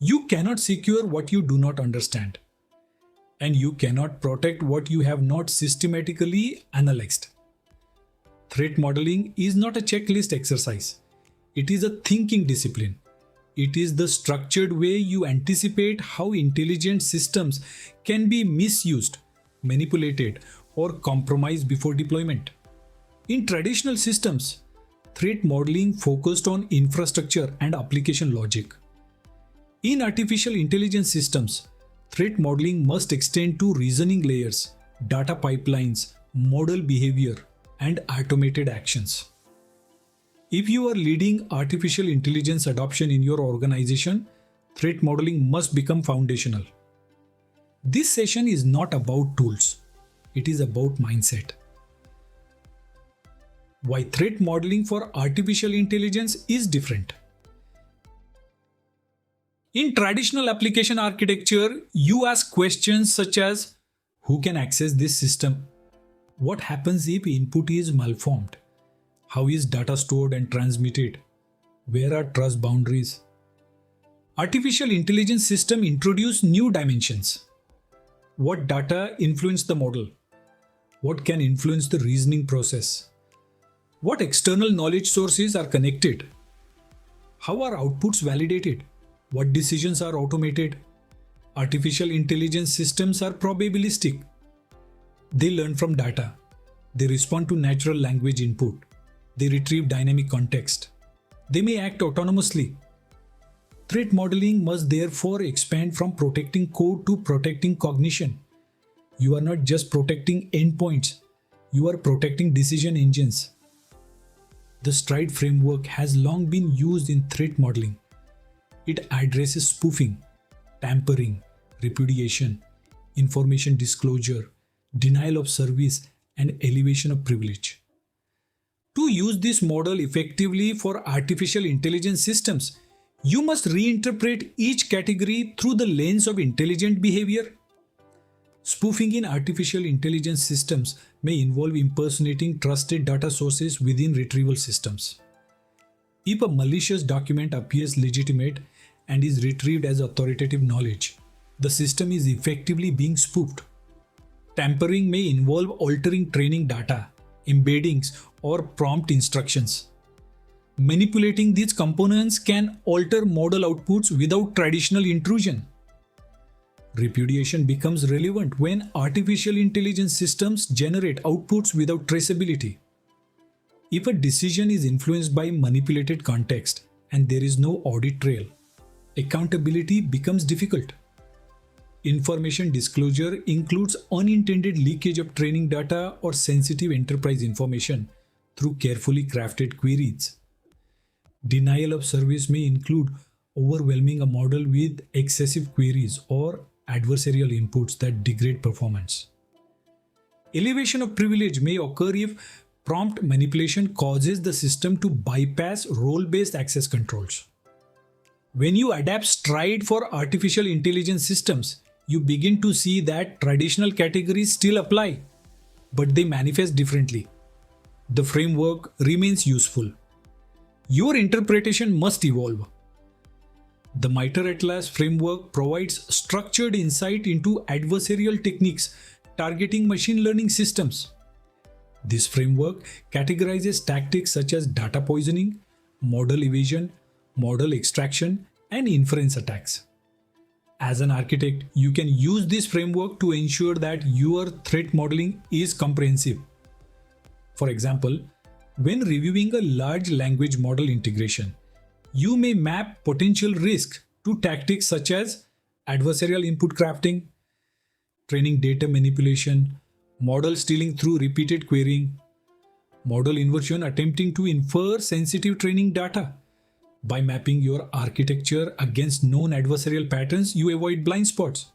You cannot secure what you do not understand, and you cannot protect what you have not systematically analyzed. Threat modeling is not a checklist exercise. It is a thinking discipline. It is the structured way you anticipate how intelligent systems can be misused, manipulated, or compromised before deployment. In traditional systems, threat modeling focused on infrastructure and application logic. In artificial intelligence systems, threat modeling must extend to reasoning layers, data pipelines, model behavior, and automated actions. If you are leading artificial intelligence adoption in your organization, threat modeling must become foundational. This session is not about tools, it is about mindset. Why threat modeling for artificial intelligence is different. In traditional application architecture, you ask questions such as, who can access this system? What happens if input is malformed? How is data stored and transmitted? Where are trust boundaries? Artificial intelligence systems introduce new dimensions. What data influence the model? What can influence the reasoning process? What external knowledge sources are connected? How are outputs validated? What decisions are automated? Artificial intelligence systems are probabilistic. They learn from data. They respond to natural language input. They retrieve dynamic context. They may act autonomously. Threat modeling must therefore expand from protecting code to protecting cognition. You are not just protecting endpoints, you are protecting decision engines. The STRIDE framework has long been used in threat modeling. It addresses spoofing, tampering, repudiation, information disclosure, denial of service, and elevation of privilege. To use this model effectively for artificial intelligence systems, you must reinterpret each category through the lens of intelligent behavior. Spoofing in artificial intelligence systems may involve impersonating trusted data sources within retrieval systems. If a malicious document appears legitimate and is retrieved as authoritative knowledge, the system is effectively being spoofed. Tampering may involve altering training data, embeddings, or prompt instructions. Manipulating these components can alter model outputs without traditional intrusion. Repudiation becomes relevant when artificial intelligence systems generate outputs without traceability. If a decision is influenced by manipulated context and there is no audit trail, accountability becomes difficult. Information disclosure includes unintended leakage of training data or sensitive enterprise information through carefully crafted queries. Denial of service may include overwhelming a model with excessive queries or adversarial inputs that degrade performance. Elevation of privilege may occur if prompt manipulation causes the system to bypass role-based access controls. When you adapt STRIDE for artificial intelligence systems, you begin to see that traditional categories still apply, but they manifest differently. The framework remains useful. Your interpretation must evolve. The MITRE Atlas framework provides structured insight into adversarial techniques targeting machine learning systems. This framework categorizes tactics such as data poisoning, model evasion, model extraction, and inference attacks. As an architect, you can use this framework to ensure that your threat modeling is comprehensive. For example, when reviewing a large language model integration, you may map potential risks to tactics such as adversarial input crafting, training data manipulation, model stealing through repeated querying, model inversion attempting to infer sensitive training data. By mapping your architecture against known adversarial patterns, you avoid blind spots.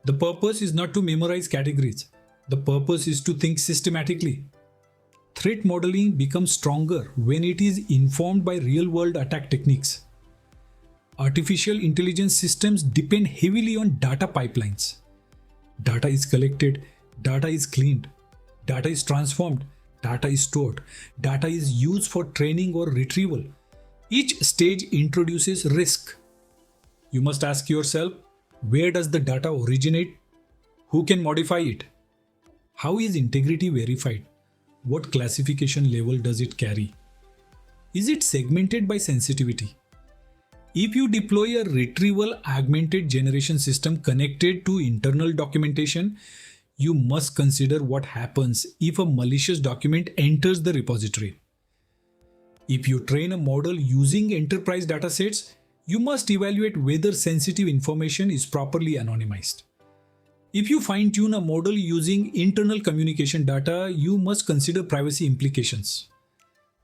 The purpose is not to memorize categories. The purpose is to think systematically. Threat modeling becomes stronger when it is informed by real-world attack techniques. Artificial intelligence systems depend heavily on data pipelines. Data is collected, data is cleaned, data is transformed, data is stored, data is used for training or retrieval. Each stage introduces risk. You must ask yourself, where does the data originate? Who can modify it? How is integrity verified? What classification level does it carry? Is it segmented by sensitivity? If you deploy a retrieval augmented generation system connected to internal documentation, you must consider what happens if a malicious document enters the repository. If you train a model using enterprise datasets, you must evaluate whether sensitive information is properly anonymized. If you fine-tune a model using internal communication data, you must consider privacy implications.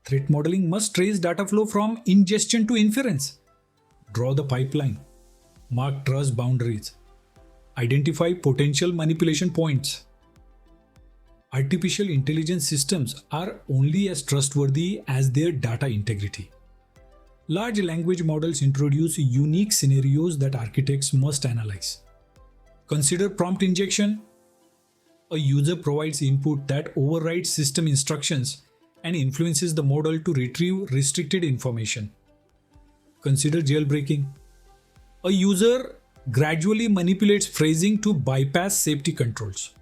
Threat modeling must trace data flow from ingestion to inference, draw the pipeline, mark trust boundaries, identify potential manipulation points. Artificial intelligence systems are only as trustworthy as their data integrity. Large language models introduce unique scenarios that architects must analyze. Consider prompt injection. A user provides input that overrides system instructions and influences the model to retrieve restricted information. Consider jailbreaking. A user gradually manipulates phrasing to bypass safety controls.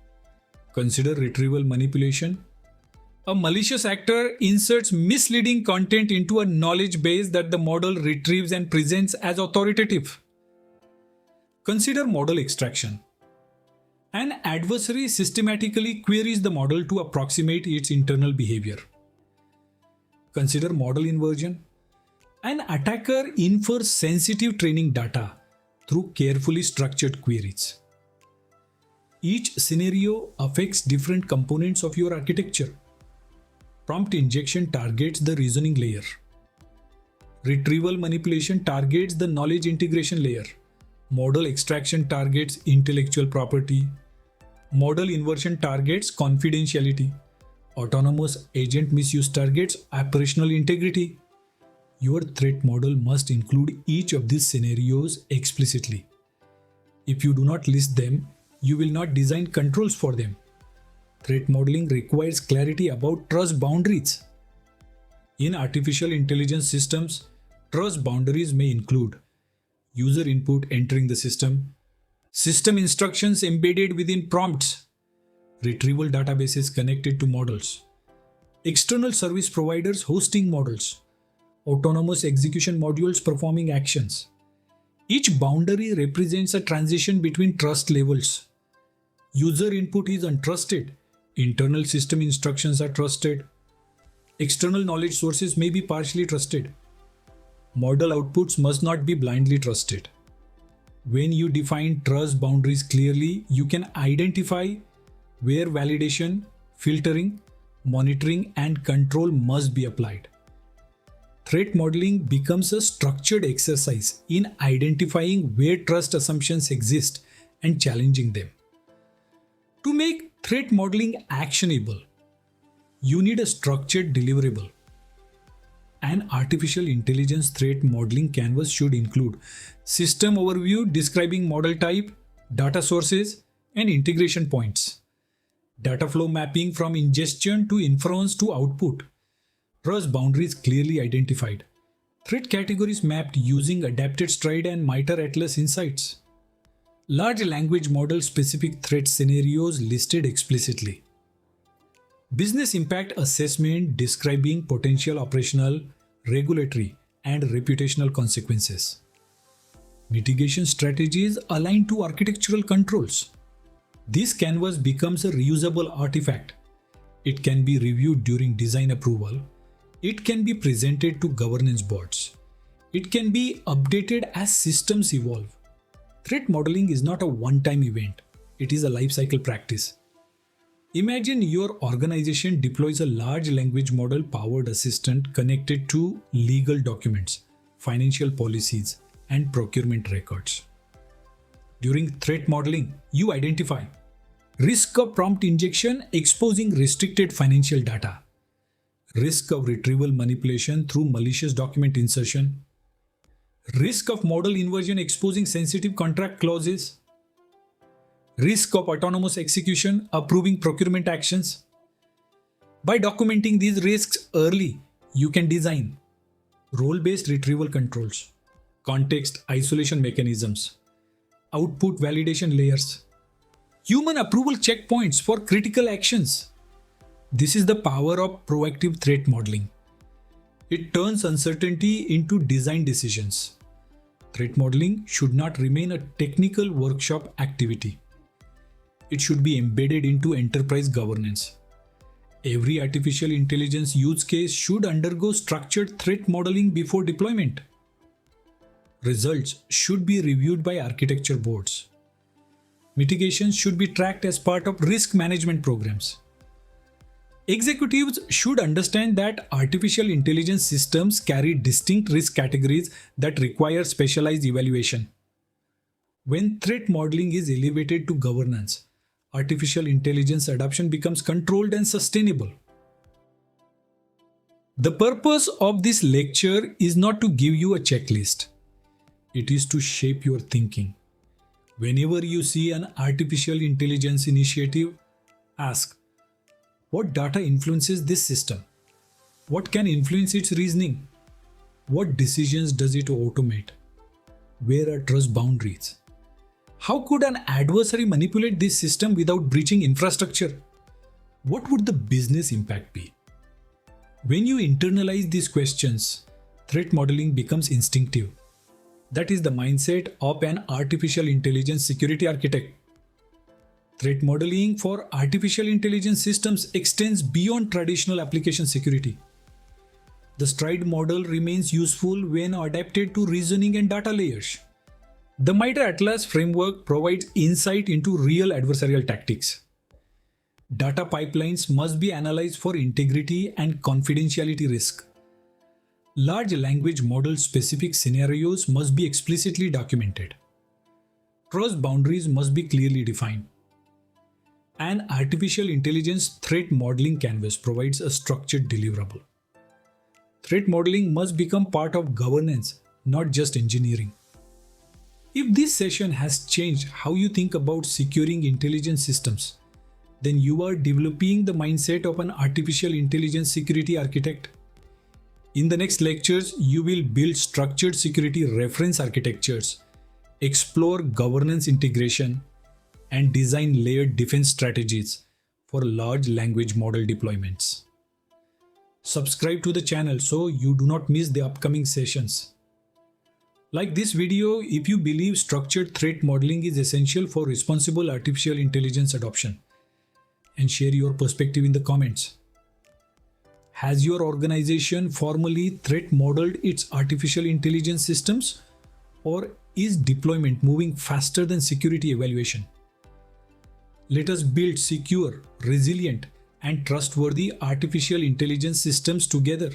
Consider retrieval manipulation. A malicious actor inserts misleading content into a knowledge base that the model retrieves and presents as authoritative. Consider model extraction. An adversary systematically queries the model to approximate its internal behavior. Consider model inversion. An attacker infers sensitive training data through carefully structured queries. Each scenario affects different components of your architecture. Prompt injection targets the reasoning layer. Retrieval manipulation targets the knowledge integration layer. Model extraction targets intellectual property. Model inversion targets confidentiality. Autonomous agent misuse targets operational integrity. Your threat model must include each of these scenarios explicitly. If you do not list them, you will not design controls for them. Threat modeling requires clarity about trust boundaries. In artificial intelligence systems, trust boundaries may include user input entering the system instructions embedded within prompts, retrieval databases connected to models, external service providers hosting models, autonomous execution modules performing actions. Each boundary represents a transition between trust levels. User input is untrusted. Internal system instructions are trusted. External knowledge sources may be partially trusted. Model outputs must not be blindly trusted. When you define trust boundaries clearly, you can identify where validation, filtering, monitoring, and control must be applied. Threat modeling becomes a structured exercise in identifying where trust assumptions exist and challenging them. To make threat modeling actionable, you need a structured deliverable. An artificial intelligence threat modeling canvas should include system overview describing model type, data sources, and integration points, data flow mapping from ingestion to inference to output, trust boundaries clearly identified, threat categories mapped using adapted stride and MITRE Atlas insights, large language model specific threat scenarios listed explicitly. Business impact assessment describing potential operational, regulatory, and reputational consequences. Mitigation strategies aligned to architectural controls. This canvas becomes a reusable artifact. It can be reviewed during design approval. It can be presented to governance boards. It can be updated as systems evolve. Threat modeling is not a one-time event. It is a lifecycle practice. Imagine your organization deploys a large language model powered assistant connected to legal documents, financial policies, and procurement records. During threat modeling, you identify risk of prompt injection exposing restricted financial data, risk of retrieval manipulation through malicious document insertion, risk of model inversion exposing sensitive contract clauses, risk of autonomous execution approving procurement actions. By documenting these risks early, you can design role-based retrieval controls, context isolation mechanisms, output validation layers, human approval checkpoints for critical actions. This is the power of proactive threat modeling. It turns uncertainty into design decisions. Threat modeling should not remain a technical workshop activity. It should be embedded into enterprise governance. Every artificial intelligence use case should undergo structured threat modeling before deployment. Results should be reviewed by architecture boards. Mitigations should be tracked as part of risk management programs. Executives should understand that artificial intelligence systems carry distinct risk categories that require specialized evaluation. When threat modeling is elevated to governance, artificial intelligence adoption becomes controlled and sustainable. The purpose of this lecture is not to give you a checklist. It is to shape your thinking. Whenever you see an artificial intelligence initiative, ask, what data influences this system? What can influence its reasoning? What decisions does it automate? Where are trust boundaries? How could an adversary manipulate this system without breaching infrastructure? What would the business impact be? When you internalize these questions, threat modeling becomes instinctive. That is the mindset of an artificial intelligence security architect. Threat modeling for artificial intelligence systems extends beyond traditional application security. The STRIDE model remains useful when adapted to reasoning and data layers. The MITRE Atlas framework provides insight into real adversarial tactics. Data pipelines must be analyzed for integrity and confidentiality risk. Large language model specific scenarios must be explicitly documented. Trust boundaries must be clearly defined. An artificial intelligence threat modeling canvas provides a structured deliverable. Threat modeling must become part of governance, not just engineering. If this session has changed how you think about securing intelligence systems, then you are developing the mindset of an artificial intelligence security architect. In the next lectures, you will build structured security reference architectures, explore governance integration, and design layered defense strategies for large language model deployments. Subscribe to the channel so you do not miss the upcoming sessions. Like this video if you believe structured threat modeling is essential for responsible artificial intelligence adoption, and share your perspective in the comments. Has your organization formally threat modeled its artificial intelligence systems, or is deployment moving faster than security evaluation? Let us build secure, resilient, and trustworthy artificial intelligence systems together.